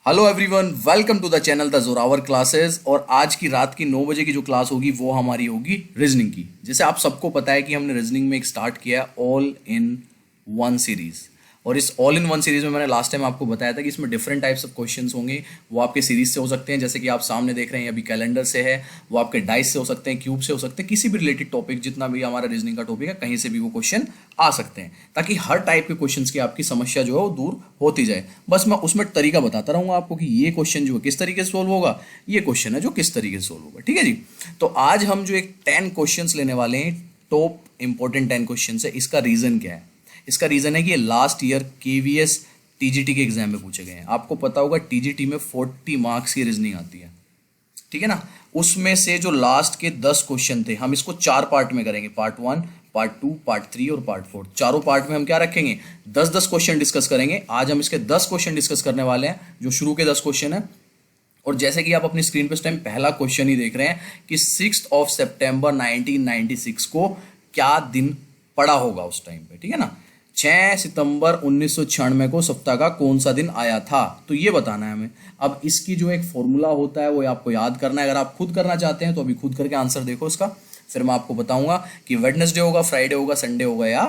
Hello everyone, welcome to the channel the Zorawar classes. और आज की रात की 9 बजे की जो क्लास होगी वो हमारी होगी रीजनिंग की। जैसे आप सबको पता है कि हमने रीजनिंग में एक स्टार्ट किया ऑल इन वन सीरीज। और इस ऑल इन वन सीरीज में मैंने लास्ट टाइम आपको बताया था कि इसमें डिफरेंट टाइप्स ऑफ क्वेश्चंस होंगे। वो आपके सीरीज से हो सकते हैं, जैसे कि आप सामने देख रहे हैं अभी कैलेंडर से है। वो आपके डाइस से हो सकते हैं, क्यूब से हो सकते हैं, किसी भी रिलेटेड टॉपिक, जितना भी हमारा रीजनिंग का टॉपिक है कहीं से भी वो क्वेश्चन आ सकते हैं, ताकि हर टाइप के क्वेश्चन की आपकी समस्या जो है वो दूर होती जाए। बस मैं उसमें तरीका बताता रहूंगा आपको कि ये क्वेश्चन जो है किस तरीके से सोल्व होगा, ये क्वेश्चन है जो किस तरीके से सोल्व होगा। ठीक है जी। तो आज हम जो एक 10 क्वेश्चंस लेने वाले हैं, टॉप इंपॉर्टेंट 10 क्वेश्चंस है। इसका रीजन क्या है? इसका रीजन है कि ये लास्ट ईयर केवीएस टीजीटी के एग्जाम में पूछे गए हैं। आपको पता होगा टीजीटी में 40 मार्क्स की रीजनिंग आती है, ठीक है ना। उसमें से जो लास्ट के 10 क्वेश्चन थे, हम इसको 4 पार्ट में करेंगे, पार्ट 1, पार्ट 2, पार्ट 3 और पार्ट 4। चारों पार्ट में हम क्या रखेंगे, 10-10 क्वेश्चन डिस्कस करेंगे। आज हम इसके 10 क्वेश्चन डिस्कस करने वाले हैं, जो शुरू के 10 क्वेश्चन है। और जैसे कि आप अपनी स्क्रीन पर इस टाइम पहला क्वेश्चन ही देख रहे हैं कि 6 सितंबर 1996 को क्या दिन पड़ा होगा उस टाइम पे, ठीक है ना। 6 सितंबर 1996 को सप्ताह का कौन सा दिन आया था, तो ये बताना है हमें। अब इसकी जो एक फॉर्मूला होता है वो आपको याद करना है। अगर आप खुद करना चाहते हैं तो अभी खुद करके आंसर देखो इसका, फिर मैं आपको बताऊंगा कि वेडनेसडे होगा, फ्राइडे होगा, संडे होगा या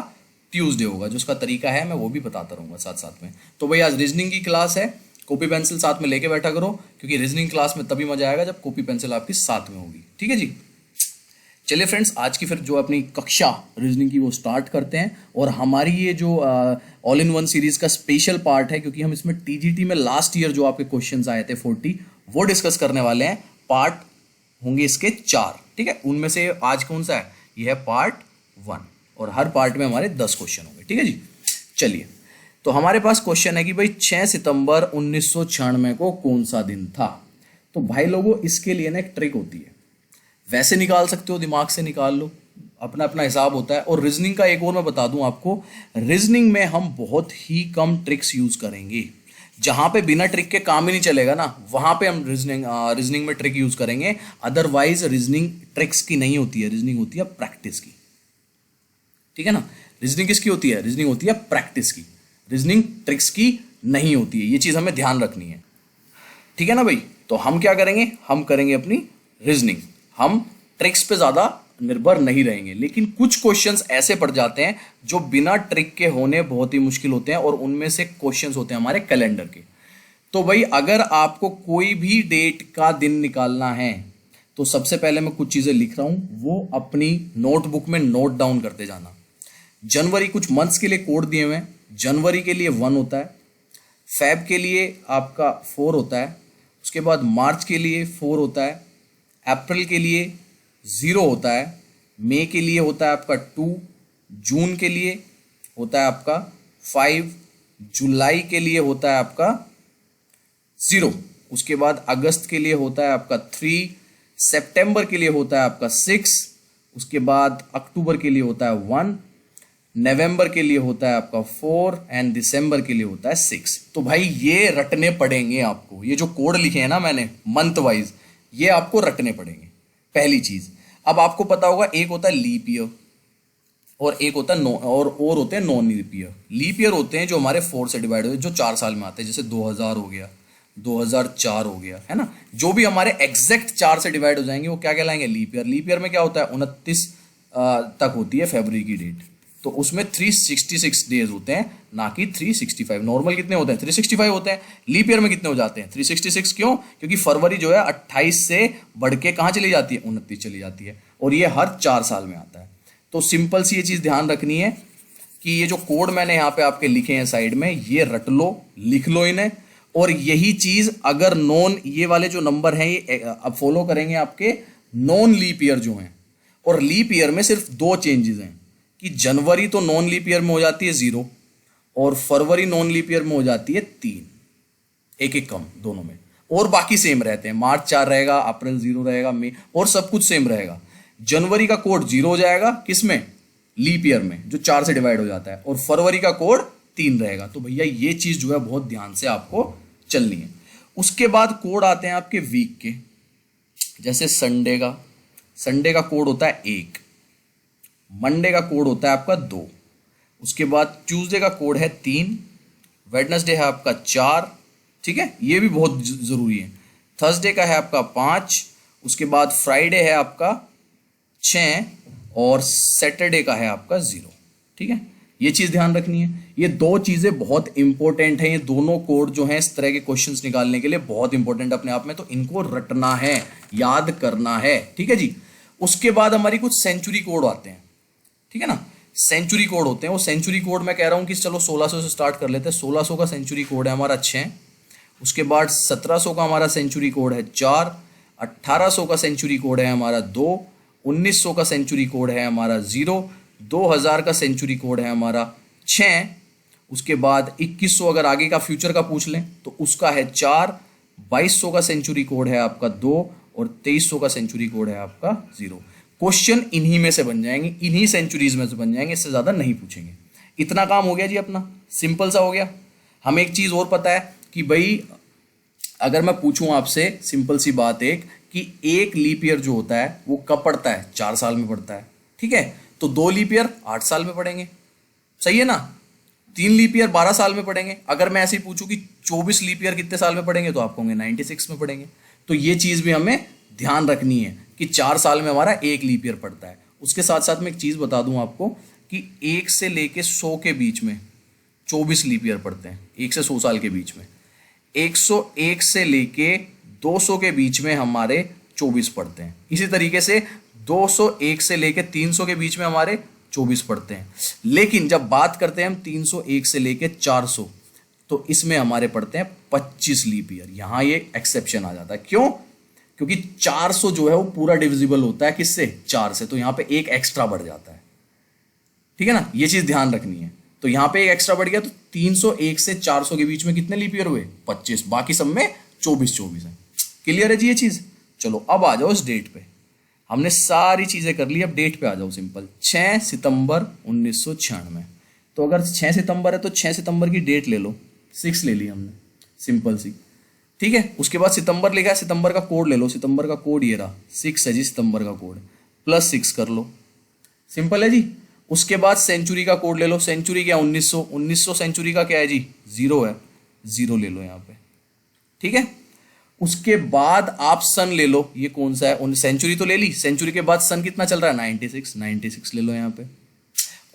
ट्यूसडे होगा। जो उसका तरीका है मैं वो भी बताता रहूंगा साथ साथ में। तो भाई आज रीजनिंग की क्लास है, कॉपी पेंसिल साथ में लेके बैठा करो, क्योंकि रीजनिंग क्लास में तभी मजा आएगा जब कॉपी पेंसिल आपकी साथ में होगी। ठीक है जी। चलिए फ्रेंड्स, आज की फिर जो अपनी कक्षा रीजनिंग की वो स्टार्ट करते हैं। और हमारी ये जो ऑल इन वन सीरीज का स्पेशल पार्ट है, क्योंकि हम इसमें टीजीटी में लास्ट ईयर जो आपके क्वेश्चंस आए थे 40, वो डिस्कस करने वाले हैं। पार्ट होंगे इसके 4, ठीक है। उनमें से आज कौन सा है, ये है पार्ट 1, और हर पार्ट में हमारे 10 क्वेश्चन होंगे, ठीक है जी। चलिए, तो हमारे पास क्वेश्चन है कि भाई 6 सितंबर 1996 को कौन सा दिन था। तो भाई लोगों, इसके लिए ना एक ट्रिक होती है। वैसे निकाल सकते हो, दिमाग से निकाल लो, अपना अपना हिसाब होता है। और रीजनिंग का एक और मैं बता दूं आपको, रीजनिंग में हम बहुत ही कम ट्रिक्स यूज करेंगे। जहां पे बिना ट्रिक के काम ही नहीं चलेगा ना, वहां पे हम रीजनिंग में ट्रिक यूज करेंगे। अदरवाइज रीजनिंग ट्रिक्स की नहीं होती है, रीजनिंग होती है प्रैक्टिस की, ठीक है ना। रीजनिंग किसकी होती है? रीजनिंग होती है प्रैक्टिस की, रीजनिंग ट्रिक्स की नहीं होती है। ये चीज हमें ध्यान रखनी है, ठीक है ना भाई। तो हम क्या करेंगे, हम करेंगे अपनी रीजनिंग, हम ट्रिक्स पे ज्यादा निर्भर नहीं रहेंगे। लेकिन कुछ क्वेश्चंस ऐसे पड़ जाते हैं जो बिना ट्रिक के होने बहुत ही मुश्किल होते हैं, और उनमें से क्वेश्चंस होते हैं हमारे कैलेंडर के। तो भाई अगर आपको कोई भी डेट का दिन निकालना है, तो सबसे पहले मैं कुछ चीजें लिख रहा हूं, वो अपनी नोटबुक में नोट डाउन करते जाना। जनवरी, कुछ मंथ्स के लिए कोड दिए हुए हैं। जनवरी के लिए 1 होता है, फेब के लिए आपका 4 होता है, उसके बाद मार्च के लिए 4 होता है, अप्रैल के लिए 0 होता है, मई के लिए होता है आपका 2, जून के लिए होता है आपका 5, जुलाई के लिए होता है आपका 0, उसके बाद अगस्त के लिए होता है आपका 3, सितंबर के लिए होता है आपका 6, उसके बाद अक्टूबर के लिए होता है 1, नवंबर के लिए होता है आपका 4 एंड दिसंबर के लिए होता है 6। तो भाई ये रटने पड़ेंगे आपको, ये जो कोड लिखे हैं ना मैंने मंथ वाइज, ये आपको रटने पड़ेंगे पहली चीज। अब आपको पता होगा एक होता है लीप ईयर और एक होता है और होते हैं non leap year. Leap year होते हैं जो हमारे 4 से डिवाइड होते हैं, जो 4 साल में आते हैं, जैसे 2000 हो गया, 2004 हो गया, है ना। जो भी हमारे एग्जैक्ट 4 से डिवाइड हो जाएंगे वो क्या कहलाएंगे, लीप ईयर। लीप ईयर में क्या होता है, 29 तक होती है फरवरी की डेट, तो उसमें 366 डेज होते हैं, ना कि 365। नॉर्मल कितने होते हैं, 365 होते हैं। लीप ईयर में कितने हो जाते हैं, 366। क्यों? क्योंकि फरवरी जो है 28 से बढ़ के कहाँ चली जाती है, 29 चली जाती है, और ये हर 4 साल में आता है। तो सिंपल सी ये चीज ध्यान रखनी है कि ये जो कोड मैंने यहाँ पे आपके लिखे हैं साइड में, ये रट लो, लिख लो इन्हें। और यही चीज अगर नॉन, ये वाले जो नंबर हैं ये अब फॉलो करेंगे आपके नॉन लीप ईयर जो हैं। और लीप ईयर में सिर्फ 2 चेंजेस हैं कि जनवरी तो नॉन लीप ईयर में हो जाती है 0, और फरवरी नॉन लीप ईयर में हो जाती है 3, एक कम दोनों में, और बाकी सेम रहते हैं। मार्च 4 रहेगा, अप्रैल 0 रहेगा, मई, और सब कुछ सेम रहेगा। जनवरी का कोड 0 हो जाएगा, किसमें, लीप ईयर में, जो 4 से डिवाइड हो जाता है, और फरवरी का कोड 3 रहेगा। तो भैया ये चीज जो है बहुत ध्यान से आपको चलनी है। उसके बाद कोड आते हैं आपके वीक के, जैसे संडे का कोड होता है 1, मंडे का कोड होता है आपका 2, उसके बाद ट्यूसडे का कोड है 3, वेडनेसडे है आपका 4, ठीक है, ये भी बहुत जरूरी है। थर्सडे का है आपका 5, उसके बाद फ्राइडे है आपका 6 और सैटरडे का है आपका 0। ठीक है, ये चीज ध्यान रखनी है। ये दो चीजें बहुत इंपॉर्टेंट हैं, ये दोनों कोड जो हैं इस तरह के क्वेश्चंस निकालने के लिए बहुत इंपॉर्टेंट अपने आप में, तो इनको रटना है, याद करना है। ठीक है जी। उसके बाद हमारी कुछ सेंचुरी कोड आते हैं, ठीक है ना, सेंचुरी कोड होते हैं। वो सेंचुरी कोड मैं कह रहा हूं कि चलो 1600 से स्टार्ट कर लेते हैं। 1600 का सेंचुरी कोड है हमारा 6, उसके बाद 1700 का हमारा सेंचुरी कोड है 4, 1800 का सेंचुरी कोड है हमारा 2, 1900 का सेंचुरी कोड है हमारा 0, 2000 का सेंचुरी कोड है हमारा 6, उसके बाद 2100 अगर आगे का फ्यूचर का पूछ लें तो उसका है 4, 2200 का सेंचुरी कोड है आपका 2 और 2300 का सेंचुरी कोड है आपका 0। क्वेश्चन इन्हीं में से बन जाएंगे, इन्हीं सेंचुरीज में से बन जाएंगे, इससे ज़्यादा नहीं पूछेंगे। इतना काम हो गया जी अपना, सिंपल सा हो गया। हमें एक चीज़ और पता है कि भाई अगर मैं पूछूं आपसे सिंपल सी बात एक कि एक लीप ईयर जो होता है वो कब पड़ता है, 4 साल में पड़ता है। ठीक है, तो 2 लीप ईयर 8 साल में पड़ेंगे, सही है ना। 3 लीप ईयर 12 साल में पड़ेंगे। अगर मैं ऐसे ही पूछूं कि 24 लीप ईयर कितने साल में पड़ेंगे तो आपको होंगे 96 में पड़ेंगे। तो ये चीज़ भी हमें ध्यान रखनी है कि 4 साल में हमारा एक लीप ईयर पड़ता है। उसके साथ साथ मैं एक चीज़ बता दूं आपको कि 1 से लेके 100 के बीच में 24 लीप ईयर पड़ते हैं, 1 से 100 साल के बीच में। 101 से लेके 200 के बीच में हमारे 24 पड़ते हैं। इसी तरीके से 201 से लेके 300 के बीच में हमारे 24 पड़ते हैं। लेकिन जब बात करते हैं हम 301 से लेके 400 तो इसमें हमारे पड़ते हैं 25 लीप ईयर। यहां ये एक्सेप्शन आ जाता है। क्यों? क्योंकि 400 जो है वो पूरा डिविजिबल होता है किससे, 4 से, तो यहां पे एक एक्स्ट्रा बढ़ जाता है। ठीक है ना, ये चीज ध्यान रखनी है। तो यहां पे एक एक्स्ट्रा बढ़ गया, तो 301 से 400 के बीच में कितने लीप ईयर हुए, 25, बाकी सब में 24 है। क्लियर है जी ये चीज। चलो अब आ जाओ इस डेट पे, हमने सारी चीजें कर ली, अब डेट पे आ जाओ सिंपल। 6 सितंबर 1996। तो अगर 6 सितंबर है तो 6 सितंबर की डेट ले लो, 6 ले ली हमने, सिंपल सी। ठीक है, उसके बाद सितंबर लिखा है, सितंबर का कोड ले लो, सितंबर का कोड ये रहा 6 है जी, सितंबर का कोड +6 कर लो, सिंपल है जी। उसके बाद सेंचुरी का कोड ले लो, सेंचुरी क्या 1900, 1900 सेंचुरी का क्या है जी, 0 है, 0 ले लो यहाँ पे। ठीक है, उसके बाद आप सन ले लो, ये कौन सा है, सेंचुरी तो ले ली, सेंचुरी के बाद सन कितना चल रहा है 96, 96 ले लो यहाँ पे।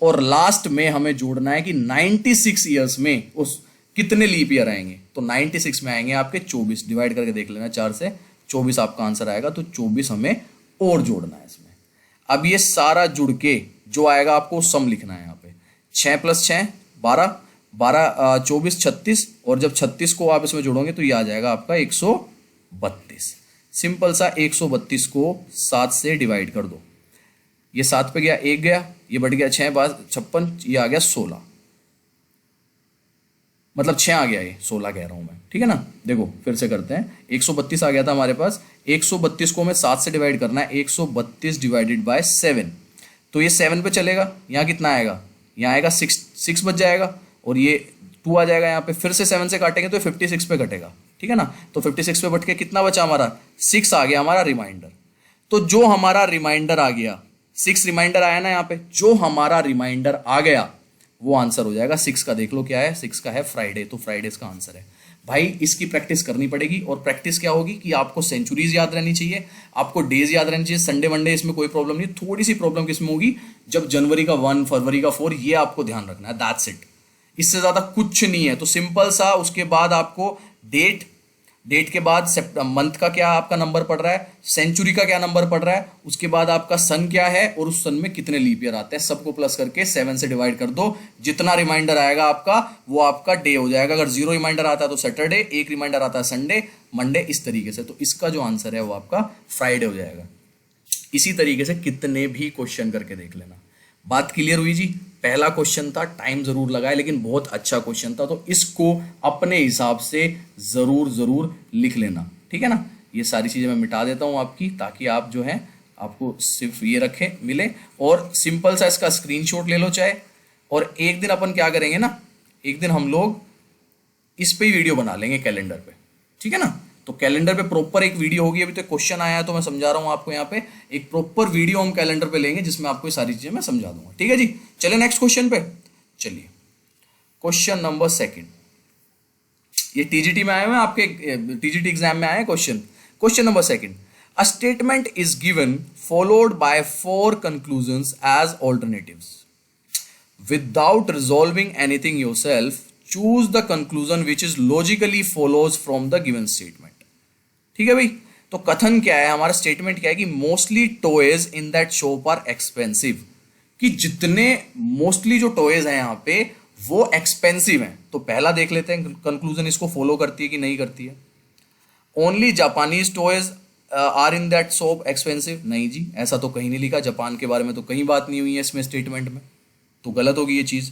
और लास्ट में हमें जोड़ना है कि 96 ईयर्स में उस कितने लीप ईयर आएंगे, तो 96 में आएंगे आपके 24, डिवाइड करके देख लेना 4 से, 24 आपका आंसर आएगा। तो 24 हमें और जोड़ना है इसमें। अब ये सारा जुड़ के जो आएगा आपको सम लिखना है यहाँ पे, 6 + 6 12, 12 24 36, और जब 36 को आप इसमें जोड़ोगे तो ये आ जाएगा आपका 132। सिंपल सा 132 को 7 से डिवाइड कर दो, ये 7 पे गया, 1 गया, ये बढ़ गया 6 बार 56, ये आ गया 16, मतलब 6 आ गया, ये 16 कह रहा हूं मैं। ठीक है ना, देखो फिर से करते हैं, 132 आ गया था हमारे पास, 132 को हमें 7 से डिवाइड करना है, 132 डिवाइडेड बाय 7, तो ये 7 पे चलेगा, यहाँ कितना आएगा, यहाँ आएगा 6 बच जाएगा, और ये 2 आ जाएगा यहाँ पे, फिर से 7 से काटेंगे तो 56 पे कटेगा। ठीक है ना, तो 56 पे बट के कितना बचा हमारा, 6 आ गया हमारा रिमाइंडर। तो जो हमारा रिमाइंडर आ गया, 6 रिमाइंडर आया ना यहाँ पे, जो हमारा रिमाइंडर आ गया वो आंसर हो जाएगा। 6 का देख लो क्या है, 6 का है फ्राइडे, तो फ्राइडे का आंसर है। भाई इसकी प्रैक्टिस करनी पड़ेगी, और प्रैक्टिस क्या होगी कि आपको सेंचुरीज याद रहनी चाहिए, आपको डेज याद रहनी चाहिए, संडे मंडे इसमें कोई प्रॉब्लम नहीं। थोड़ी सी प्रॉब्लम किसमें होगी, जब जनवरी का 1, फरवरी का 4, ये आपको ध्यान रखना है, दैट्स इट, इससे ज्यादा कुछ नहीं है। तो सिंपल सा, उसके बाद आपको डेट के बाद मंथ का क्या आपका नंबर पड़ रहा है, सेंचुरी का क्या नंबर पड़ रहा है, उसके बाद आपका सन क्या है, और उस सन में कितने लीप ईयर आते हैं, सबको प्लस करके 7 से डिवाइड कर दो। जितना रिमाइंडर आएगा आपका वो आपका डे हो जाएगा। अगर 0 रिमाइंडर आता है तो सैटरडे, 1 रिमाइंडर आता है संडे, मंडे, इस तरीके से। तो इसका जो आंसर है वो आपका फ्राइडे हो जाएगा। इसी तरीके से कितने भी क्वेश्चन करके देख लेना। बात क्लियर हुई जी। पहला क्वेश्चन था, टाइम जरूर लगा है लेकिन बहुत अच्छा क्वेश्चन था, तो इसको अपने हिसाब से जरूर लिख लेना। ठीक है ना, ये सारी चीजें मैं मिटा देता हूं आपकी, ताकि आप जो है आपको सिर्फ ये रखे मिले। और सिंपल सा इसका स्क्रीनशॉट ले लो चाहे, और एक दिन अपन क्या करेंगे ना, एक दिन हम लोग इस पे ही वीडियो बना लेंगे कैलेंडर पे। ठीक है ना, तो कैलेंडर पे प्रॉपर एक वीडियो होगी। अभी तो क्वेश्चन आया है तो मैं समझा रहा हूं आपको, यहाँ पे एक प्रॉपर वीडियो हम कैलेंडर पे लेंगे जिसमें आपको ये सारी चीजें मैं समझा दूंगा। ठीक है जी, चलिए नेक्स्ट क्वेश्चन पे चलिए। क्वेश्चन नंबर 2, ये टीजीटी में आए हुए हैं, आपके टीजीटी एग्जाम में आए हैं question. Question number second, a statement is given followed by 4 conclusions as alternatives without resolving anything yourself, choose the conclusion which is logically follows from the given statement. ठीक है भाई, तो कथन क्या है, हमारा स्टेटमेंट क्या है कि mostly toys in that shop are expensive, कि जितने मोस्टली जो टॉयज हैं यहाँ पे वो एक्सपेंसिव हैं। तो पहला देख लेते हैं कंक्लूजन इसको फॉलो करती है कि नहीं करती है। Only Japanese toys are in that shop expensive, नहीं जी, ऐसा तो कहीं नहीं लिखा, जापान के बारे में तो कहीं बात नहीं हुई है इसमें स्टेटमेंट में, तो गलत होगी ये चीज।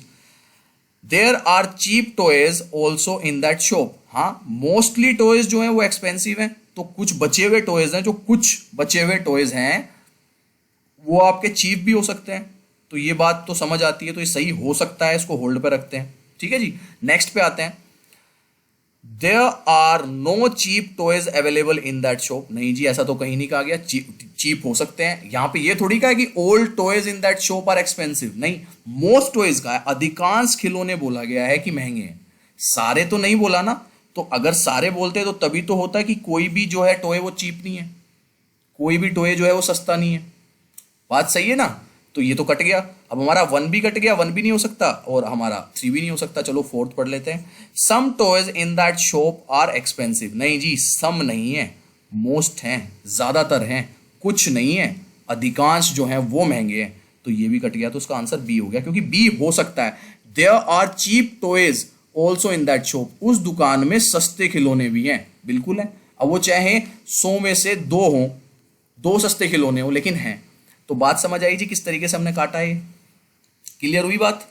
There are cheap toys also in that shop, हाँ मोस्टली टॉयज जो हैं वो एक्सपेंसिव हैं, तो कुछ बचे हुए टॉयज हैं, जो कुछ बचे हुए टॉयज हैं वो आपके चीप भी हो सकते हैं, तो ये बात तो समझ आती है, तो ये सही हो सकता है, इसको होल्ड पे रखते हैं। ठीक है जी, नेक्स्ट पे आते हैं। There are no cheap toys available in that shop, नहीं जी ऐसा तो कहीं नहीं कहा गया, चीप हो सकते हैं। यहां पे ये थोड़ी कहा है कि old toys in that shop are expensive, नहीं, मोस्ट टॉयज का है, अधिकांश खिलौने बोला गया है कि महंगे हैं, सारे तो नहीं बोला ना। तो अगर सारे बोलते तो तभी तो होता है कि कोई भी जो है टॉय वो चीप नहीं है, कोई भी टॉय जो है वो सस्ता नहीं है, बात सही है ना। तो ये तो कट गया, अब हमारा 1 भी कट गया, 1 भी नहीं हो सकता और हमारा 3 भी नहीं हो सकता। चलो 4th पढ़ लेते हैं। Some toys in that shop are expensive, नहीं जी सम नहीं है, मोस्ट हैं, ज्यादातर हैं, कुछ नहीं है, अधिकांश जो हैं वो महंगे हैं, तो ये भी कट गया, तो उसका आंसर बी हो गया, क्योंकि बी हो सकता है। There are cheap toys also in that shop, उस दुकान में सस्ते खिलौने भी हैं, बिल्कुल है। अब वो चाहे 100 में से 2 हों, 2 सस्ते खिलौने हो, लेकिन हैं। तो बात समझ आई जी किस तरीके से हमने काटा है, क्लियर हुई बात।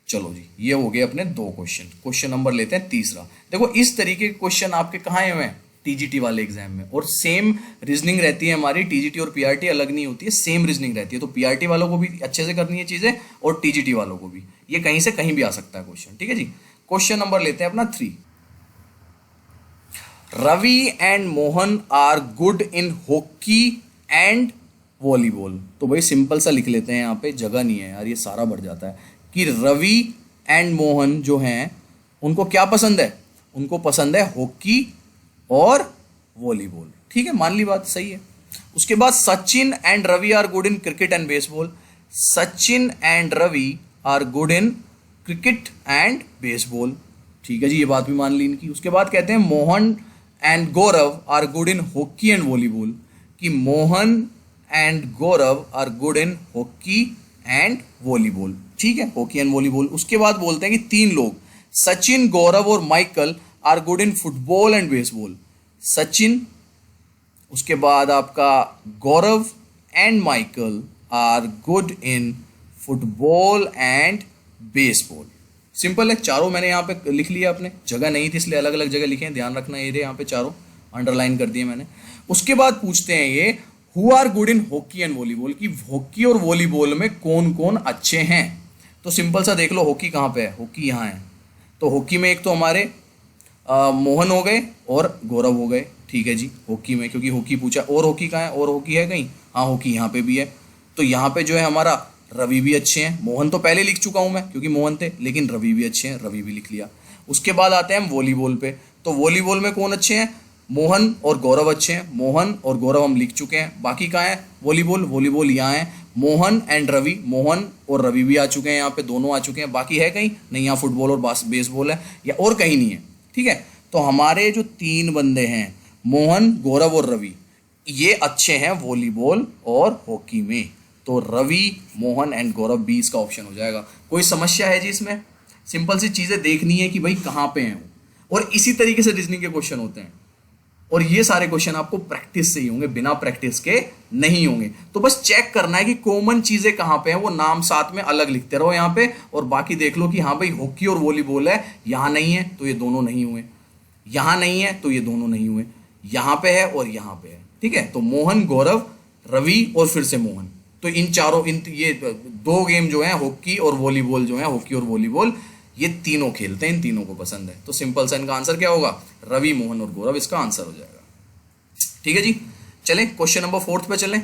चलो जी, ये हो गए अपने 2 क्वेश्चन। क्वेश्चन नंबर लेते हैं तीसरा। देखो इस तरीके के क्वेश्चन आपके कहाँ आए हुए हैं, टीजीटी वाले एग्जाम में, और सेम रीजनिंग रहती है हमारी, टीजीटी और पीआरटी अलग नहीं होती है, सेम रीजनिंग रहती है। तो पीआरटी वालों को भी अच्छे से करनी है चीजें और टीजीटी वालों को भी, ये कहीं से कहीं भी आ सकता है क्वेश्चन। ठीक है जी, क्वेश्चन नंबर लेते हैं अपना 3। Ravi and Mohan are good in hockey and volleyball. तो भाई सिंपल सा लिख लेते हैं, यहाँ पे जगह नहीं है यार, ये सारा बढ़ जाता है, कि रवि एंड मोहन जो हैं उनको क्या पसंद है, उनको पसंद है हॉकी और वॉलीबॉल। ठीक है, मान ली बात, सही है। उसके बाद Sachin and Ravi are good in cricket and baseball, Sachin and Ravi are good in cricket and baseball. ठीक है जी, ये बात भी मान ली इनकी। उसके बाद कहते हैं Mohan and Gaurav are good in hockey and volleyball, कि Mohan and Gaurav are good in hockey and volleyball. ठीक है, हॉकी एंड वॉलीबॉल। उसके बाद बोलते हैं कि 3 लोग, सचिन, गौरव और Michael are good in football and baseball. Sachin, उसके बाद आपका Gaurav and Michael are good in football and baseball. Simple है, चारों मैंने यहाँ पे लिख लिया, अपने जगह नहीं थी इसलिए अलग अलग जगह लिखे हैं, ध्यान रखना। ये यहाँ पे चारों अंडरलाइन कर दिए मैंने। उसके बाद पूछते हैं ये who are good in hockey and volleyball, कि हॉकी और वॉलीबॉल में कौन कौन अच्छे हैं। तो सिंपल सा देख लो, हॉकी कहाँ पे है, हॉकी यहाँ है। तो हॉकी में एक तो हमारे मोहन हो गए और गौरव हो गए। ठीक है जी, हॉकी में, क्योंकि हॉकी पूछा, और हॉकी कहाँ है, और हॉकी है कहीं, हाँ हॉकी यहाँ पे भी है। तो यहाँ पे जो है हमारा रवि भी अच्छे हैं, मोहन तो पहले लिख चुका हूँ मैं क्योंकि मोहन थे, लेकिन रवि भी अच्छे हैं, रवि भी लिख लिया। उसके बाद आते हैं हम वॉलीबॉल पे। तो वॉलीबॉल में कौन अच्छे हैं, मोहन और गौरव अच्छे हैं, मोहन और गौरव हम लिख चुके हैं। बाकी कहाँ है वॉलीबॉल, वॉलीबॉल यहाँ है, मोहन एंड रवि, मोहन और रवि भी आ चुके हैं, यहाँ पे दोनों आ चुके हैं। बाकी है कहीं नहीं, यहाँ फुटबॉल और बेसबॉल है, या और कहीं नहीं है। ठीक है, तो हमारे जो 3 बंदे हैं, मोहन, गौरव और रवि, ये अच्छे हैं वॉलीबॉल और हॉकी में। तो रवि, मोहन एंड गौरव 20 का ऑप्शन हो जाएगा। कोई समस्या है जी इसमें? सिंपल सी चीजें देखनी है कि भाई कहाँ पे हैं वो, और इसी तरीके से रीजनिंग के क्वेश्चन होते हैं। और ये सारे क्वेश्चन आपको प्रैक्टिस से ही होंगे, बिना प्रैक्टिस के नहीं होंगे। तो बस चेक करना है कि कॉमन चीजें कहाँ पे हैं, वो नाम साथ में अलग लिखते रहो यहाँ पे, और बाकी देख लो कि हाँ भाई हॉकी और वॉलीबॉल है, यहाँ नहीं है तो ये दोनों नहीं हुए, यहाँ नहीं है तो ये दोनों नहीं हुए, यहाँ पे है और यहाँ पे है। ठीक है, तो मोहन, गौरव, रवि और फिर से मोहन, तो इन चारों, ये 2 गेम जो है हॉकी और वॉलीबॉल जो है, हॉकी और वॉलीबॉल, ये तीनों खेलते हैं, इन तीनों को पसंद है। तो सिंपल सा इनका आंसर क्या होगा, रवि, मोहन और गौरव, इसका आंसर हो जाएगा। ठीक है जी, चलें क्वेश्चन नंबर 4 पे चलें।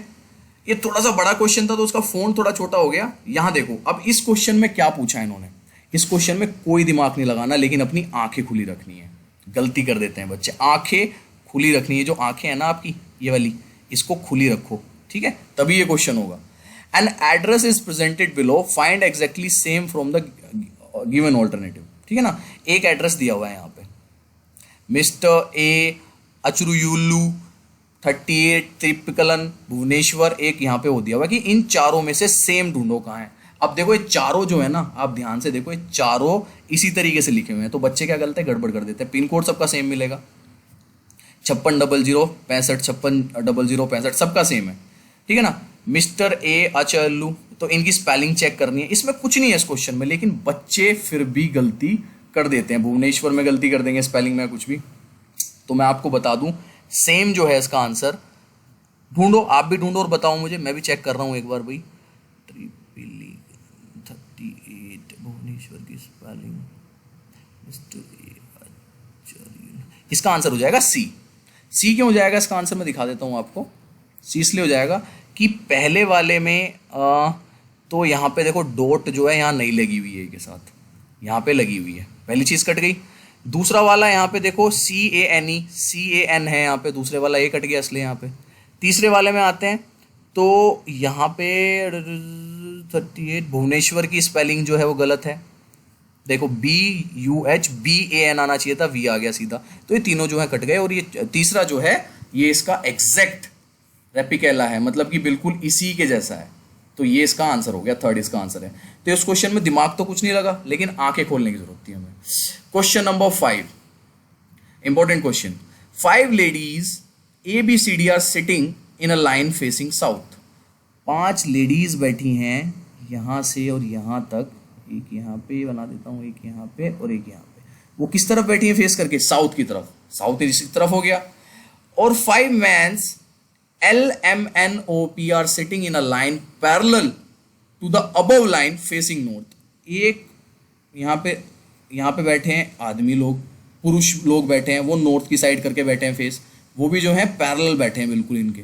ये थोड़ा सा बड़ा क्वेश्चन था तो उसका फोन थोड़ा छोटा हो गया। यहां देखो, अब इस क्वेश्चन में क्या पूछा है इन्होंने। इस क्वेश्चन में कोई दिमाग नहीं लगाना, लेकिन अपनी आंखें खुली रखनी है। गलती कर देते हैं बच्चे। आंखें खुली रखनी है, जो आंखें हैं ना आपकी ये वाली, इसको खुली रखो, ठीक है, तभी ये क्वेश्चन होगा। An address is presented below, find exactly same from the given alternative, ठीक है ना। एक एड्रेस दिया हुआ है यहाँ पे, मिस्टर ए अचरुयुल्लू 38 त्रिपिकलन भुवनेश्वर, एक यहाँ पे हो दिया हुआ कि इन चारों में से सेम ढूंढो कहाँ है। अब देखो ये चारों जो है ना, आप ध्यान से देखो, ये चारों इसी तरीके से लिखे हुए हैं, तो बच्चे क्या गलत है, गड़बड़ कर देते हैं। पिन कोड सबका सेम मिलेगा, 5600 65 5600 65 सबका सेम है, ठीक है ना। मिस्टर ए अचल्लू, तो इनकी स्पेलिंग चेक करनी है, इसमें कुछ नहीं है इस क्वेश्चन में, लेकिन बच्चे फिर भी गलती कर देते हैं। भुवनेश्वर में गलती कर देंगे स्पेलिंग में कुछ भी। तो मैं आपको बता दूं, सेम जो है इसका आंसर, ढूंढो, आप भी ढूंढो और बताओ मुझे, मैं भी चेक कर रहा हूं एक बार भाई। 38 भुवनेश्वर की स्पेलिंग, इसका आंसर हो जाएगा सी। सी क्यों हो जाएगा इसका आंसर, मैं दिखा देता हूं आपको। सी इसलिए हो जाएगा कि पहले वाले में तो यहाँ पे देखो डॉट जो है यहाँ नहीं लगी हुई है के साथ, यहाँ पे लगी हुई है, पहली चीज कट गई। दूसरा वाला यहाँ पे देखो CAN है यहाँ पे, दूसरे वाला ए कट गया इसलिए यहाँ पे। तीसरे वाले में आते हैं तो यहाँ पे 38 भुवनेश्वर की स्पेलिंग जो है वो गलत है, देखो BUHBAN आना चाहिए था, V आ गया सीधा, तो ये तीनों जो है कट गए। और ये तीसरा जो है ये इसका एग्जैक्ट रेपिकेला है, मतलब कि बिल्कुल इसी के जैसा है, तो ये इसका आंसर हो गया, थर्ड इसका आंसर है। तो इस क्वेश्चन में दिमाग तो कुछ नहीं लगा, लेकिन आंखें खोलने की जरूरत थी हमें। Question number 5, important question. 5 ladies ABCD are sitting in a line facing south. 5 ladies बैठी हैं यहां से और यहां तक, एक यहाँ पे बना देता हूँ, एक यहाँ पे और एक यहाँ पे। वो किस तरफ बैठी है फेस करके, साउथ की तरफ, साउथ इसी तरफ हो गया। और 5 mens LMNOP are sitting in a line parallel to the above line facing north. एक यहाँ पे बैठे हैं आदमी लोग, पुरुष लोग बैठे हैं, वो नॉर्थ की साइड करके बैठे हैं फेस, वो भी जो है पैरेलल बैठे हैं बिल्कुल इनके।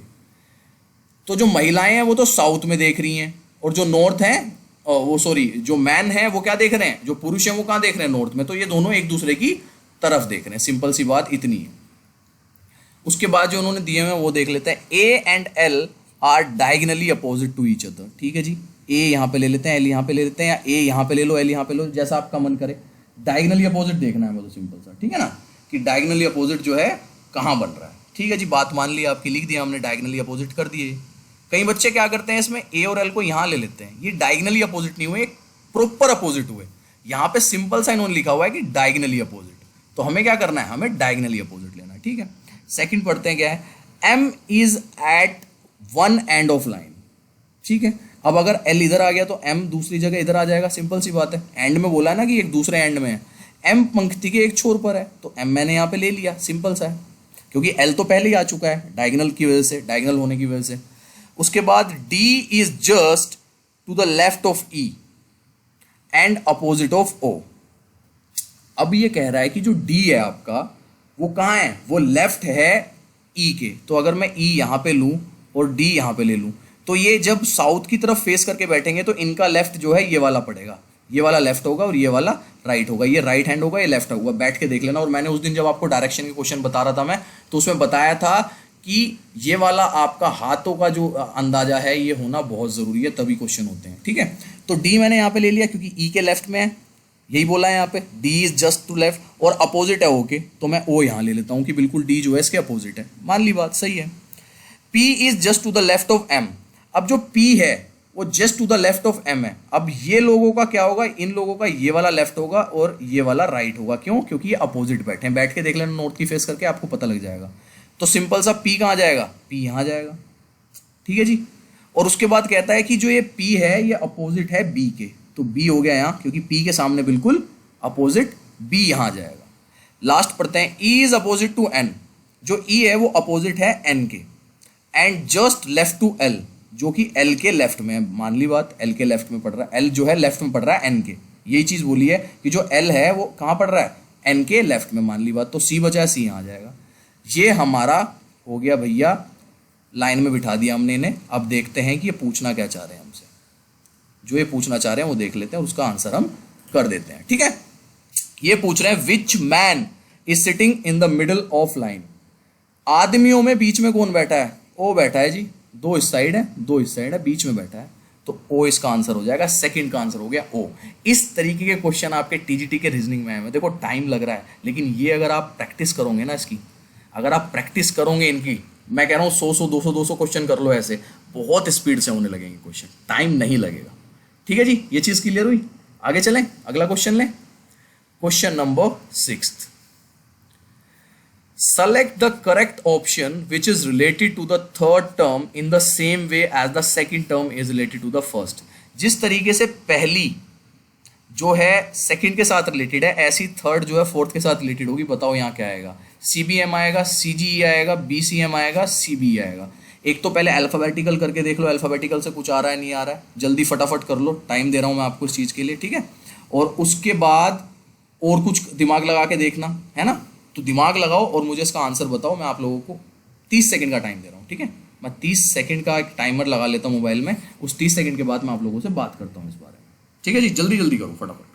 तो जो महिलाएं हैं वो तो साउथ में देख रही हैं, और जो नॉर्थ है जो मैन है वो क्या देख रहे हैं, जो पुरुष है वो कहाँ देख रहे हैं, नॉर्थ में। तो ये दोनों एक दूसरे की तरफ देख रहे हैं, सिंपल सी बात इतनी है। उसके बाद जो उन्होंने दिए हुए वो देख लेते हैं। A and L are diagonally opposite to each other, ठीक है जी। A यहाँ पे ले लेते हैं, L यहाँ पे ले लेते हैं, या A यहाँ पे ले लो, L यहाँ पे लो, जैसा आपका मन करे। डायगनली अपोजिट देखना है मतलब सिंपल सा, ठीक है ना, कि डायगनली अपोजिट जो है कहाँ बन रहा है, ठीक है जी। बात मान ली आपकी, लिख दिया हमने, डायगनली अपोजिट कर दिए। कई बच्चे क्या करते हैं इसमें, A और L को यहाँ ले लेते हैं, ये डायगनली अपोजिट नहीं हुए, प्रॉपर अपोजिट हुए। यहाँ पे सिंपल सा इन्होंने लिखा हुआ है कि डायगनली अपोजिट, तो हमें क्या करना है, हमें डायगनली अपोजिट लेना है, ठीक है। सेकंड पढ़ते हैं क्या है, M is at one end of line, ठीक है। अब अगर L इधर आ गया तो M दूसरी जगह इधर आ जाएगा, सिंपल सी बात है। एंड में बोला है ना कि एक दूसरे एंड में है, M पंक्ति के एक छोर पर है, तो M मैंने यहाँ पे ले लिया, सिंपल सा है, क्योंकि L तो पहले ही आ चुका है डायगनल की वजह से, डायगनल होने की वजह से। उसके बाद D is just to the left of E and opposite of O। अब ये कह रहा है कि जो D है आपका वो कहाँ है, वो लेफ्ट है E के। तो अगर मैं E यहाँ पे लूँ और D यहाँ पे ले लूँ, तो ये जब साउथ की तरफ फेस करके बैठेंगे तो इनका लेफ्ट जो है ये वाला पड़ेगा, ये वाला लेफ्ट होगा और ये वाला राइट होगा, ये राइट हैंड होगा, ये लेफ्ट होगा। बैठ के देख लेना। और मैंने उस दिन जब आपको डायरेक्शन के क्वेश्चन बता रहा था मैं, तो उसमें बताया था कि ये वाला आपका हाथों का जो अंदाजा है ये होना बहुत ज़रूरी है, तभी क्वेश्चन होते हैं, ठीक है। तो डी मैंने यहाँ पे ले लिया क्योंकि ई के लेफ्ट में है, यही बोला है यहाँ पे, D is just to left, और अपोजिट है ओ के, तो मैं ओ यहाँ ले लेता हूँ कि बिल्कुल डी जो है इसके अपोजिट है, मान ली बात, सही है। P is just to the left of M, अब जो पी है वो just to the left of M है। अब ये लोगों का क्या होगा, इन लोगों का ये वाला लेफ्ट होगा और ये वाला राइट होगा, क्यों, क्योंकि ये अपोजिट बैठे हैं। बैठ के देख लेना नॉर्थ की फेस करके, आपको पता लग जाएगा। तो सिंपल सा पी कहाँ जाएगा, पी यहाँ जाएगा, ठीक है जी। और उसके बाद कहता है कि जो ये पी है ये अपोजिट है बी के, तो बी हो गया यहाँ, क्योंकि पी के सामने बिल्कुल अपोजिट बी यहाँ जाएगा। लास्ट पढ़ते हैं, E is opposite to N, जो ई है वो अपोजिट है एन के, and just left to L, जो कि एल के लेफ्ट में है, मान ली बात, एल के लेफ्ट में पढ़ रहा है, एल जो है लेफ्ट में पढ़ रहा है एन के, यही चीज बोली है कि जो एल है वो कहाँ पढ़ रहा है, एन के लेफ्ट में, मान ली बात। तो सी बचा, सी यहाँ आ जाएगा। ये हमारा हो गया भैया, लाइन में बिठा दिया हमने इन्हें। अब देखते हैं कि ये पूछना क्या चाह रहे हैं हमसे, जो ये पूछना चाह रहे हैं वो देख लेते हैं, उसका आंसर हम कर देते हैं, ठीक है। ये पूछ रहे हैं which man is sitting in the middle of line. आदमियों में बीच में कौन बैठा है? ओ बैठा है जी, दो इस साइड है, दो इस साइड है, बीच में बैठा है, तो ओ इसका आंसर हो जाएगा। सेकंड का आंसर हो गया ओ। इस तरीके के क्वेश्चन आपके टीजीटी के रीजनिंग में आए हैं। देखो टाइम लग रहा है, लेकिन ये अगर आप प्रैक्टिस करोगे ना इसकी, अगर आप प्रैक्टिस करोगे इनकी, मैं कह रहा हूँ 100 200 क्वेश्चन कर लो ऐसे, बहुत स्पीड से होने लगेंगे क्वेश्चन, टाइम नहीं लगेगा। ठीक है जी, ये चीज़ क्लियर हुई। आगे चलें, अगला क्वेश्चन लें। Question number 6, select the correct option which is related to the third term in the same way as the second term is related to the first। जिस तरीके से पहली जो है सेकंड के साथ रिलेटेड है, ऐसी थर्ड जो है फोर्थ के साथ रिलेटेड होगी। बताओ यहाँ क्या आएगा? CBM आएगा, CGE आएगा, BCM आएगा, CBE आएगा। एक तो पहले अल्फाबेटिकल करके देख लो, अल्फाबेटिकल से कुछ आ रहा है नहीं आ रहा है, जल्दी फटाफट कर लो, टाइम दे रहा हूँ मैं आपको इस चीज़ के लिए, ठीक है। और उसके बाद और कुछ दिमाग लगा के देखना है ना, तो दिमाग लगाओ और मुझे इसका आंसर बताओ। मैं आप लोगों को 30 सेकंड का टाइम दे रहा हूँ, ठीक है। मैं 30 सेकंड का एक टाइमर लगा लेता हूँ मोबाइल में, उस 30 सेकंड के बाद मैं आप लोगों से बात करता हूँ इस बारे में, ठीक है जी। जल्दी जल्दी करो फटाफट।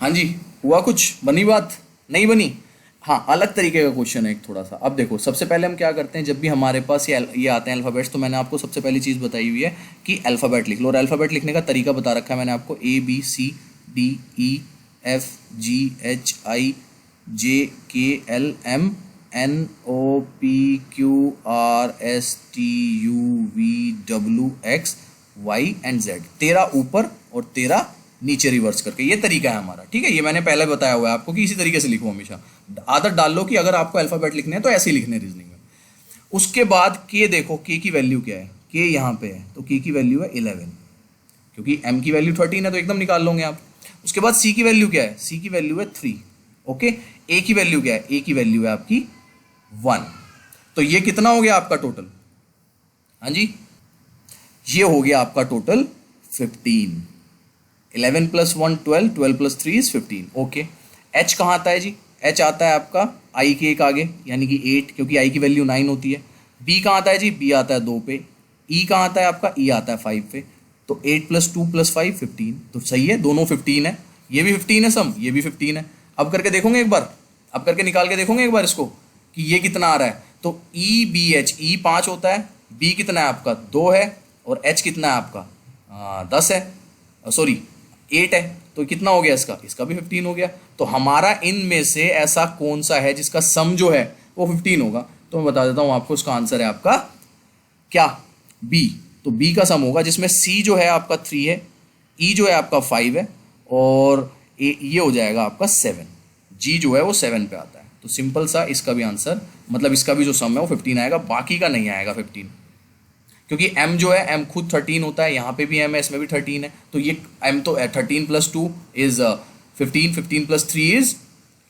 हाँ जी, हुआ कुछ? बनी बात? नहीं बनी? हाँ, अलग तरीके का क्वेश्चन है एक थोड़ा सा। अब देखो, सबसे पहले हम क्या करते हैं, जब भी हमारे पास ये आते हैं अल्फ़ाबेट्स, तो मैंने आपको सबसे पहली चीज़ बताई हुई है कि अल्फ़ाबेट लिख लो। और अल्फ़ाबेट लिखने का तरीका बता रखा है मैंने आपको, ABCDEFGHIMNOPQRSTUVWXY एंड Z। 13 ऊपर और 13 नीचे रिवर्स करके, ये तरीका है हमारा, ठीक है। ये मैंने पहले बताया हुआ है आपको कि इसी तरीके से लिखो हमेशा। आदत डाल लो कि अगर आपको अल्फाबेट लिखने हैं तो ऐसे ही लिखने हैं रीजनिंग में। उसके बाद के देखो, के की वैल्यू क्या है? के यहाँ पे है तो के की वैल्यू है 11, क्योंकि एम की वैल्यू 13 है तो एकदम निकाल लोगे आप। उसके बाद सी की वैल्यू क्या है? सी की वैल्यू है 3, ओके। ए की वैल्यू क्या है? ए की वैल्यू है आपकी 1। तो ये कितना हो गया आपका टोटल? हाँ जी, ये हो गया आपका टोटल 15। 11 + 1 12, 12 + 3 is 15, okay. एच कहाँ आता है जी? एच आता है आपका आई के एक आगे, यानी कि 8, क्योंकि आई की वैल्यू 9 होती है। बी कहाँ आता है जी? बी आता है 2 पे। ई कहाँ आता है आपका? ई आता है 5 पे। तो 8 + 2 + 5 15, तो सही है, दोनों 15 है। ये भी 15 है सम, ये भी 15 है। अब करके देखोगे एक बार, अब करके निकाल के देखोगे एक बार इसको कि ये कितना आ रहा है। तो ई बी एच, ई 5 होता है, बी कितना है आपका? 2 है, और एच कितना है आपका? 10 है, सॉरी 8 है। तो कितना हो गया इसका? इसका भी 15 हो गया। तो हमारा इनमें से ऐसा कौन सा है जिसका सम जो है वो 15 होगा? तो मैं बता देता हूँ आपको, इसका आंसर है आपका क्या? बी। तो बी का सम होगा जिसमें सी जो है आपका 3 है, ई जो है आपका 5 है, और ये हो जाएगा आपका 7। जी जो है वो 7 पे आता है। तो सिंपल सा इसका भी आंसर, मतलब इसका भी जो सम है वो 15 आएगा, बाकी का नहीं आएगा 15, क्योंकि m जो है m खुद 13 होता है, यहाँ पे भी m है, इसमें भी 13 है। तो ये m तो 13 + 2 इज 15, 15 + 3 इज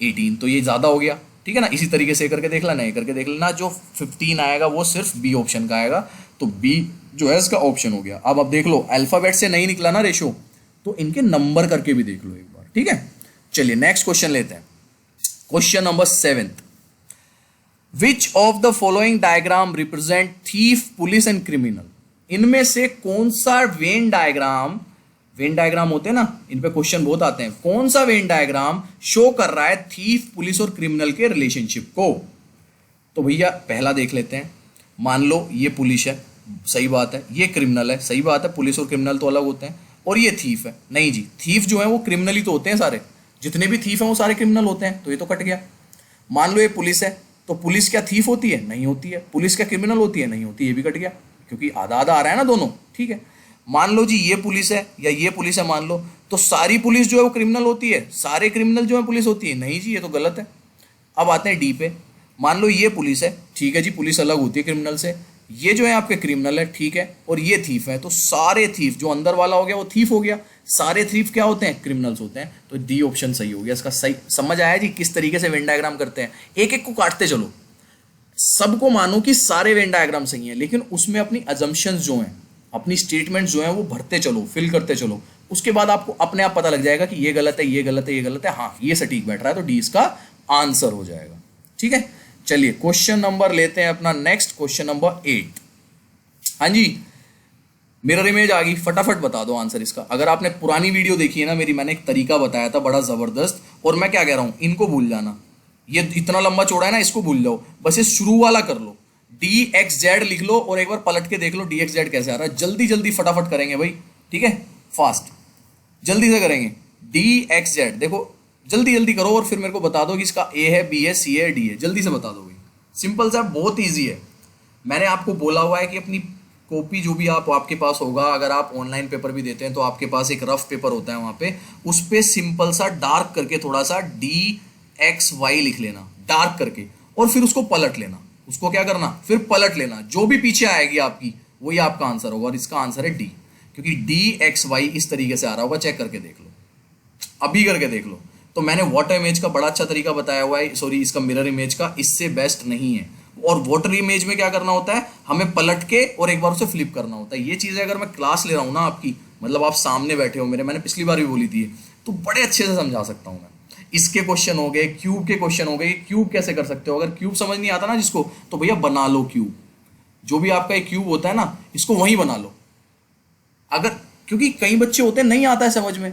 18, तो ये ज़्यादा हो गया, ठीक है ना। इसी तरीके से करके देख लेना, ये करके देख लेना। जो 15 आएगा वो सिर्फ बी ऑप्शन का आएगा, तो बी जो है इसका ऑप्शन हो गया। अब देख लो, अल्फ़ाबेट से नहीं निकला ना रेशो, तो इनके नंबर करके भी देख लो एक बार, ठीक है। चलिए नेक्स्ट क्वेश्चन लेते हैं। Question number 7, Which of the following diagram represent thief, police and criminal? इनमें से कौन सा वेन डायग्राम, वेन डायग्राम होते हैं ना, इन पे क्वेश्चन बहुत आते हैं, कौन सा वेन डायग्राम शो कर रहा है थीफ, पुलिस और क्रिमिनल के रिलेशनशिप को? तो भैया पहला देख लेते हैं। मान लो ये पुलिस है, सही बात है, ये क्रिमिनल है, सही बात है, पुलिस और क्रिमिनल तो अलग होते हैं, और ये थीफ है। नहीं जी, थीफ जो है वो क्रिमिनल ही तो होते हैं सारे, जितने भी थीफ हैं वो सारे क्रिमिनल होते हैं, तो ये तो कट गया। मान लो ये पुलिस है, तो पुलिस क्या थीफ होती है? नहीं होती है। पुलिस क्या क्रिमिनल होती है? नहीं होती, ये भी कट गया, क्योंकि आधा आधा आ रहा है ना दोनों, ठीक है। मान लो जी ये पुलिस है या ये पुलिस है, मान लो, तो सारी पुलिस जो है वो क्रिमिनल होती है, सारे क्रिमिनल जो है पुलिस होती है? नहीं जी, ये तो गलत है। अब आते हैं डी पे। मान लो ये पुलिस है, ठीक है जी, पुलिस अलग होती है क्रिमिनल से। ये जो है आपके क्रिमिनल है, ठीक है, और ये थीफ है। तो सारे थीफ, जो अंदर वाला हो गया वो थीफ हो गया, सारे थीफ क्या होते हैं, क्रिमिनल्स होते हैं। तो डी ऑप्शन सही हो गया इसका। सही समझ आया जी किस तरीके से वेन डायग्राम करते हैं। एक एक को काटते चलो, सबको मानो कि सारे वेन डायग्राम सही हैं, लेकिन उसमें अपनी अजम्पशंस जो हैं, अपनी स्टेटमेंट जो हैं वो भरते चलो, फिल करते चलो। उसके बाद आपको अपने आप पता लग जाएगा कि ये गलत है, ये गलत है, ये गलत है, हाँ ये सटीक बैठ रहा है, तो डी इसका आंसर हो जाएगा। ठीक है, चलिए क्वेश्चन नंबर लेते हैं अपना नेक्स्ट, क्वेश्चन नंबर 8। हाँ जी, मिरर इमेज आ गई, फटाफट बता दो आंसर इसका। अगर आपने पुरानी वीडियो देखी है ना मेरी, मैंने एक तरीका बताया था बड़ा जबरदस्त, और मैं क्या कह रहा हूं, इनको भूल जाना, ये इतना लंबा चौड़ा है ना, इसको भूल जाओ, बस ये शुरू वाला कर लो, डी एक्स जेड लिख लो और एक बार पलट के देख लो डी एक्स जेड कैसे आ रहा है। जल्दी जल्दी फटाफट करेंगे भाई, ठीक है, फास्ट, जल्दी से करेंगे। डी एक्स जेड देखो, जल्दी जल्दी करो और फिर मेरे को बता दो कि इसका ए है, बी है, सी है, डी है, जल्दी से बता दो भाई। सिंपल सा, बहुत ईजी है। मैंने आपको बोला हुआ है कि अपनी कॉपी जो भी आपके पास होगा, अगर आप ऑनलाइन पेपर भी देते हैं तो आपके पास एक रफ पेपर होता है वहां पे, उस पे सिंपल सा डार्क करके थोड़ा सा डी एक्स वाई लिख लेना, डार्क करके, और फिर उसको पलट लेना। उसको क्या करना, फिर पलट लेना, जो भी पीछे आएगी आपकी वही आपका आंसर होगा, और इसका आंसर है डी, क्योंकि डी एक्स वाई इस तरीके से आ रहा होगा। चेक करके देख लो, अभी करके देख लो। तो मैंने वाटर इमेज का बड़ा अच्छा तरीका बताया हुआ है, सॉरी इसका मिरर इमेज का, इससे बेस्ट नहीं है। और वाटर इमेज में क्या करना होता है, हमें पलट के और एक बार उसे फ्लिप करना होता है। ये चीजें अगर मैं क्लास ले रहा हूँ ना आपकी, मतलब आप सामने बैठे हो मेरे, मैंने पिछली बार भी बोली थी, तो बड़े अच्छे से समझा सकता हूँ मैं। इसके क्वेश्चन हो गए, क्यूब के क्वेश्चन हो गए। क्यूब कैसे कर सकते हो, अगर क्यूब समझ नहीं आता ना जिसको, तो भैया बना लो क्यूब। जो भी आपका एक क्यूब होता है ना, इसको वहीं बना लो। अगर, क्योंकि कई बच्चे होते हैं नहीं आता है समझ में,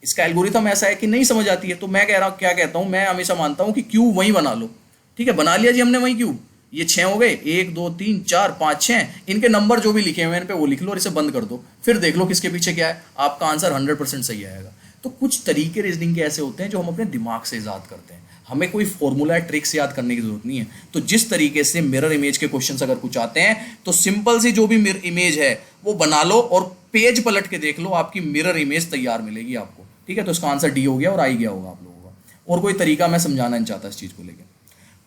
इसका एल्गोरिथम ऐसा है कि नहीं समझ आती है, तो मैं कह रहा हूँ, क्या कहता हूँ मैं, हमेशा मानता हूँ कि क्यूब वहीं बना लो। ठीक है, बना लिया जी हमने वहीं क्यूब। ये 6 हो गए, 1 2 3 4 5 6, इनके नंबर जो भी लिखे हुए हैं इन पे वो लिख लो और इसे बंद कर दो, फिर देख लो किसके पीछे क्या है, आपका आंसर 100% सही आएगा। तो कुछ तरीके रीजनिंग के ऐसे होते हैं जो हम अपने दिमाग से याद करते हैं, हमें कोई फॉर्मूला ट्रिक्स याद करने की जरूरत नहीं है। तो जिस तरीके से मिरर इमेज के क्वेश्चंस अगर कुछ आते हैं, तो सिंपल सी जो भी मिरर इमेज है वो बना लो और पेज पलट के देख लो, आपकी मिरर इमेज तैयार मिलेगी आपको। ठीक है, तो इसका आंसर डी हो गया और आई गया होगा आप लोगों का। और कोई तरीका मैं समझाना नहीं चाहता इस चीज को लेकर।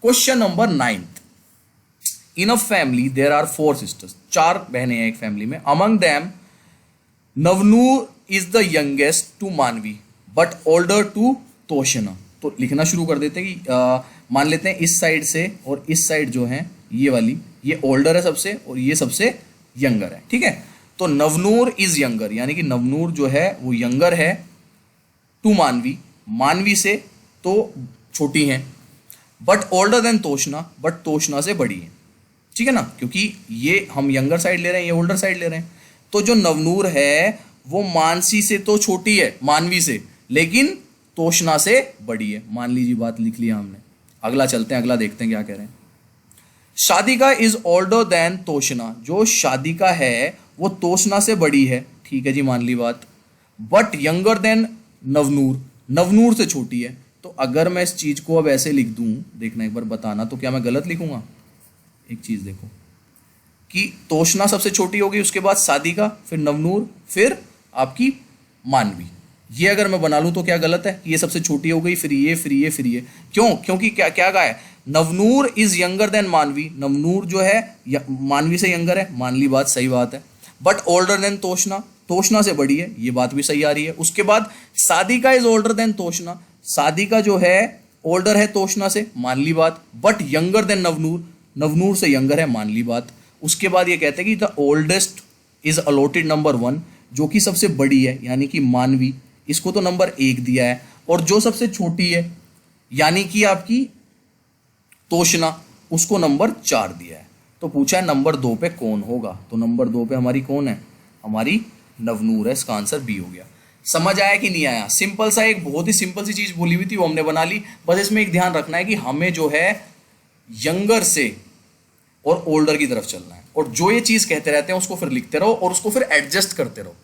Question number 9, in a family there are 4 sisters, 4 बहनें हैं एक फैमिली में। Among them Navnoor is the youngest to Manvi but older to Toshna. तो लिखना शुरू कर देते हैं कि मान लेते हैं इस साइड से और इस साइड जो है ये वाली, ये ओल्डर है सबसे और ये सबसे यंगर है। ठीक है, तो नवनूर इज यंगर, यानी कि नवनूर जो है वो यंगर है टू मानवी, मानवी से तो छोटी हैं, but older than Toshna, but Toshna से बड़ी है। ठीक है ना, क्योंकि ये हम यंगर साइड ले रहे हैं, ये ओल्डर साइड ले रहे हैं। तो जो नवनूर है वो मानसी से तो छोटी है, मानवी से, लेकिन तोशना से बड़ी है। मान लीजिए बात लिख लिया हमने। अगला चलते हैं, अगला देखते हैं क्या कह रहे हैं। शादिका इज ओल्डर देन तोशना, जो शादिका है वो तोशना से बड़ी है। ठीक है जी, मान ली बात। But younger than Navnoor, Navnoor से छोटी है। तो अगर मैं इस चीज को अब ऐसे लिख दूं, देखना एक बार बताना, तो क्या मैं गलत लिखूंगा? एक चीज देखो कि तोशना सबसे छोटी होगी, उसके बाद सादिका, फिर नवनूर, फिर आपकी मानवी। ये अगर मैं बना लूं तो क्या गलत है कि ये सबसे छोटी हो गई, फिर ये, फिर ये, फिर ये। क्यों? क्योंकि क्या क्या कहा है, नवनूर इज यंगर देन मानवी, नवनूर जो है मानवी से यंगर है, मान ली बात, सही बात है। But older than Toshna, Toshna से बड़ी है, ये बात भी सही आ रही है। उसके बाद Sadika is older than Toshna, Sadika जो है ओल्डर है तोशना से, मान ली बात। But younger than Navnoor, Navnoor से यंगर है, मान ली बात। उसके बाद ये कहते हैं कि the oldest is allotted number 1, जो कि सबसे बड़ी है यानी कि मानवी, इसको तो नंबर 1 दिया है। और जो सबसे छोटी है यानी कि आपकी तोशना, उसको नंबर 4 दिया है। तो पूछा है नंबर 2 पे कौन होगा, तो नंबर 2 पे हमारी कौन है? हमारी नवनूर है। इसका आंसर बी हो गया। समझ आया कि नहीं आया? सिंपल सा, एक बहुत ही सिंपल सी चीज बोली हुई थी वो हमने बना ली। बस इसमें एक ध्यान रखना है कि हमें जो है यंगर से और ओल्डर की तरफ चलना है, और जो ये चीज कहते रहते हैं उसको फिर लिखते रहो और उसको फिर एडजस्ट करते रहो।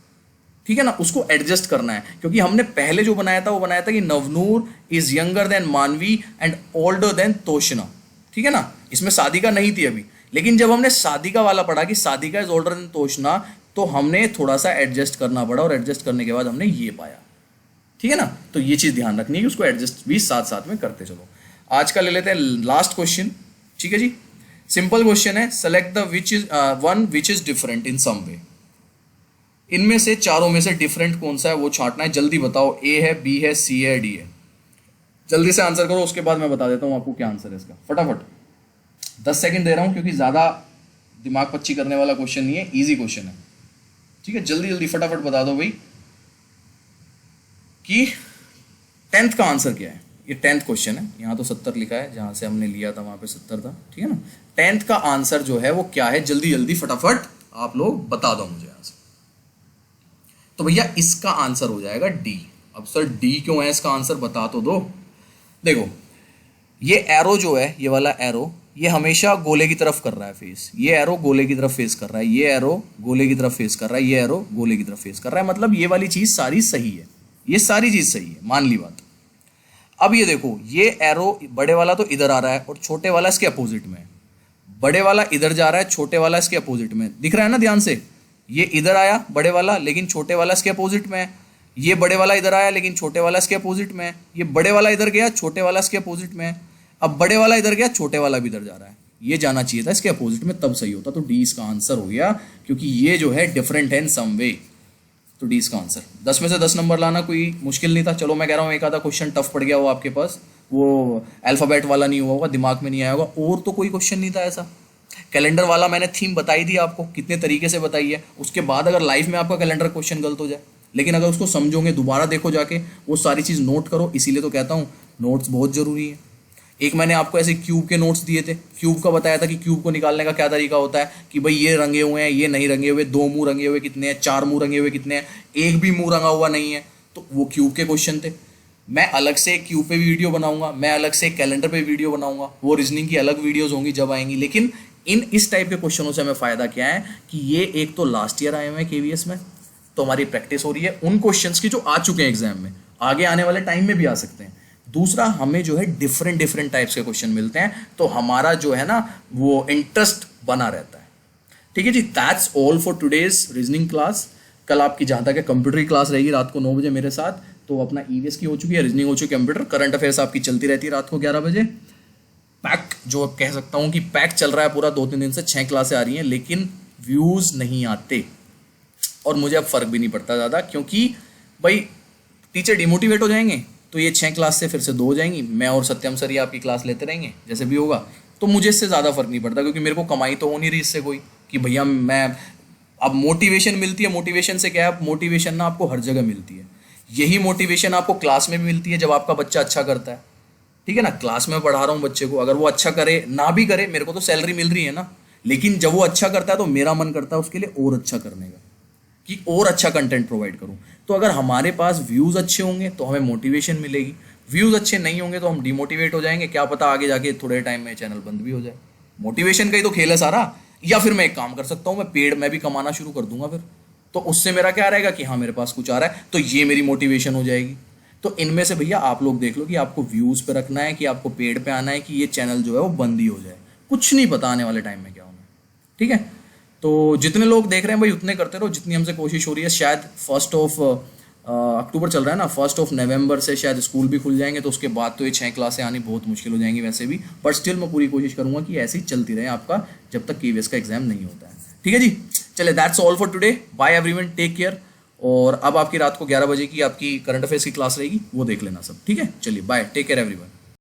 ठीक है ना, उसको एडजस्ट करना है, क्योंकि हमने पहले जो बनाया था वो बनाया था कि नवनूर इज यंगर देन मानवी एंड ओल्डर देन तोशना। ठीक है ना, इसमें सादिका नहीं थी अभी, लेकिन जब हमने सादिका वाला पढ़ा कि Sadiqa is older than Toshna, तो हमने थोड़ा सा एडजस्ट करना पड़ा, और एडजस्ट करने के बाद हमने ये पाया। ठीक है ना, तो ये चीज ध्यान रखनी है कि उसको एडजस्ट भी साथ साथ में करते चलो। आज का ले लेते हैं लास्ट क्वेश्चन। ठीक है जी, सिंपल क्वेश्चन है, select the which is one which is different in some way. इनमें से चारों में से डिफरेंट कौन सा है वो छांटना है। जल्दी बताओ, ए है, बी है, सी है, डी है। जल्दी से आंसर करो, उसके बाद मैं बता देता हूं आपको क्या आंसर है इसका। फटाफट 10 सेकंड दे रहा हूं, क्योंकि ज्यादा दिमाग पच्ची करने वाला क्वेश्चन नहीं है, इजी क्वेश्चन है। ठीक है, जल्दी जल्दी फटाफट बता दो भाई कि 10th का आंसर क्या है। ये 10th क्वेश्चन है, यहाँ तो 70 लिखा है, जहां से हमने लिया था वहां पे 70 था। ठीक है ना, 10th का आंसर जो है वो क्या है, जल्दी जल्दी फटाफट आप लोग बता दो मुझे आंसर। तो भैया इसका आंसर हो जाएगा डी। अब सर डी क्यों है इसका आंसर, बता तो दो। देखो ये एरो जो है, ये वाला एरो, ये हमेशा गोले की तरफ कर रहा है फेस। ये एरो गोले की तरफ फेस कर रहा है, ये एरो गोले की तरफ फेस कर रहा है, ये एरो गोले की तरफ फेस कर रहा है। मतलब ये वाली चीज सारी सही है, ये सारी चीज सही है, मान ली बात। अब ये देखो, ये एरो बड़े वाला तो इधर आ रहा है और छोटे वाला इसके अपोजिट में है। बड़े वाला इधर जा रहा है, छोटे वाला इसके अपोजिट में, दिख रहा है ना ध्यान से। ये इधर आया बड़े वाला, लेकिन छोटे वाला इसके अपोजिट में है। ये बड़े वाला इधर आया, लेकिन छोटे वाला इसके अपोजिट में है। ये बड़े वाला इधर गया, छोटे वाला इसके अपोजिट में है। अब बड़े वाला इधर गया, छोटे वाला भी इधर जा रहा है। ये जाना चाहिए था इसके अपोजिट में, तब सही होता। तो डी इसका आंसर हो गया, क्योंकि ये जो है डिफरेंट है इन सम वे। तो डी इसका आंसर। 10 में से 10 नंबर लाना कोई मुश्किल नहीं था। चलो मैं कह रहा हूँ एक आधा क्वेश्चन टफ पड़ गया हो आपके पास, वो अल्फाबेट वाला नहीं हुआ होगा, दिमाग में नहीं आया होगा। और तो कोई क्वेश्चन नहीं था ऐसा। कैलेंडर वाला मैंने थीम बताई थी आपको, कितने तरीके से बताई है। उसके बाद अगर लाइफ में आपका कैलेंडर क्वेश्चन गलत हो जाए, लेकिन अगर उसको समझोगे, दोबारा देखो जाके, वो सारी चीज़ नोट करो। इसीलिए तो कहता हूँ नोट्स बहुत ज़रूरी है। एक मैंने आपको ऐसे क्यूब के नोट्स दिए थे, क्यूब का बताया था कि क्यूब को निकालने का क्या तरीका होता है, कि भाई ये रंगे हुए हैं, ये नहीं रंगे हुए, 2 मुंह रंगे हुए कितने हैं, 4 मुंह रंगे हुए कितने हैं, एक भी मुंह रंगा हुआ नहीं है। तो वो क्यूब के क्वेश्चन थे। मैं अलग से क्यूब पे वीडियो बनाऊंगा, मैं अलग से कैलेंडर पे वीडियो बनाऊंगा, वो रीजनिंग की अलग वीडियोज होंगी जब आएंगी। लेकिन इस टाइप के क्वेश्चनों से हमें फायदा क्या है कि ये एक तो लास्ट ईयर आए हुए हैं केवीएस में, तो हमारी प्रैक्टिस हो रही है उन क्वेश्चंस की जो आ चुके हैं एग्जाम में, आगे आने वाले टाइम में भी आ सकते हैं। दूसरा, हमें जो है डिफरेंट टाइप्स के क्वेश्चन मिलते हैं, तो हमारा जो है ना वो इंटरेस्ट बना रहता है। ठीक है जी, that's all for today's reasoning class. कल आपकी जहाँ तक है कंप्यूटर की क्लास रहेगी रात को 9 बजे मेरे साथ। तो अपना ईवीएस की हो चुकी है, रीजनिंग हो चुकी है, कंप्यूटर, करंट अफेयर्स आपकी चलती रहती है रात को 11 बजे। पैक जो कह सकता हूँ कि पैक चल रहा है पूरा, 2-3 दिन से 6 क्लासें आ रही हैं, लेकिन व्यूज़ नहीं आते। और मुझे अब फर्क भी नहीं पड़ता ज़्यादा, क्योंकि भाई टीचर डिमोटिवेट हो जाएंगे तो ये 6 क्लास से फिर से 2 हो जाएंगी। मैं और सत्यम सर ये आपकी क्लास लेते रहेंगे जैसे भी होगा, तो मुझे इससे ज़्यादा फर्क नहीं पड़ता, क्योंकि मेरे को कमाई तो हो नहीं रही इससे कोई, कि भैया मैं अब मोटिवेशन मिलती है। मोटिवेशन से क्या है, मोटिवेशन ना आपको हर जगह मिलती है। यही मोटिवेशन आपको क्लास में भी मिलती है, जब आपका बच्चा अच्छा करता है। ठीक है ना, क्लास में पढ़ा रहा हूँ बच्चे को, अगर वो अच्छा करे ना भी करे, मेरे को तो सैलरी मिल रही है ना, लेकिन जब वो अच्छा करता है तो मेरा मन करता है उसके लिए और अच्छा करने का, कि और अच्छा कंटेंट प्रोवाइड करूं। तो अगर हमारे पास व्यूज़ अच्छे होंगे तो हमें मोटिवेशन मिलेगी, व्यूज़ अच्छे नहीं होंगे तो हम डिमोटिवेट हो जाएंगे। क्या पता आगे जाके थोड़े टाइम में चैनल बंद भी हो जाए। मोटिवेशन का ही तो खेल है सारा। या फिर मैं एक काम कर सकता हूँ, मैं पेड में भी कमाना शुरू कर दूंगा फिर, तो उससे मेरा क्या रहेगा कि हाँ मेरे पास कुछ आ रहा है, तो ये मेरी मोटिवेशन हो जाएगी। तो इनमें से भैया आप लोग देख लो कि आपको व्यूज़ पे रखना है कि आपको पेड पे आना है, कि ये चैनल जो है वो बंद ही हो जाए। कुछ नहीं पता आने वाले टाइम में क्या होना है। ठीक है, तो जितने लोग देख रहे हैं भाई उतने करते रहो जितनी हमसे कोशिश हो रही है। शायद 1 अक्टूबर चल रहा है ना, 1 नवंबर से शायद स्कूल भी खुल जाएंगे, तो उसके बाद तो ये 6 क्लासें आनी बहुत मुश्किल हो जाएंगी वैसे भी। बट स्टिल मैं पूरी कोशिश करूंगा कि ऐसे ही चलती रहे आपका, जब तक केवीएस का एग्जाम नहीं होता है। ठीक है जी, चले, that's all for today. Bye everyone, take care. और अब आपकी रात को 11 बजे की आपकी करंट अफेयर्स की क्लास रहेगी, वो देख लेना सब। ठीक है, चलिए बाय, टेक केयर एवरीवन।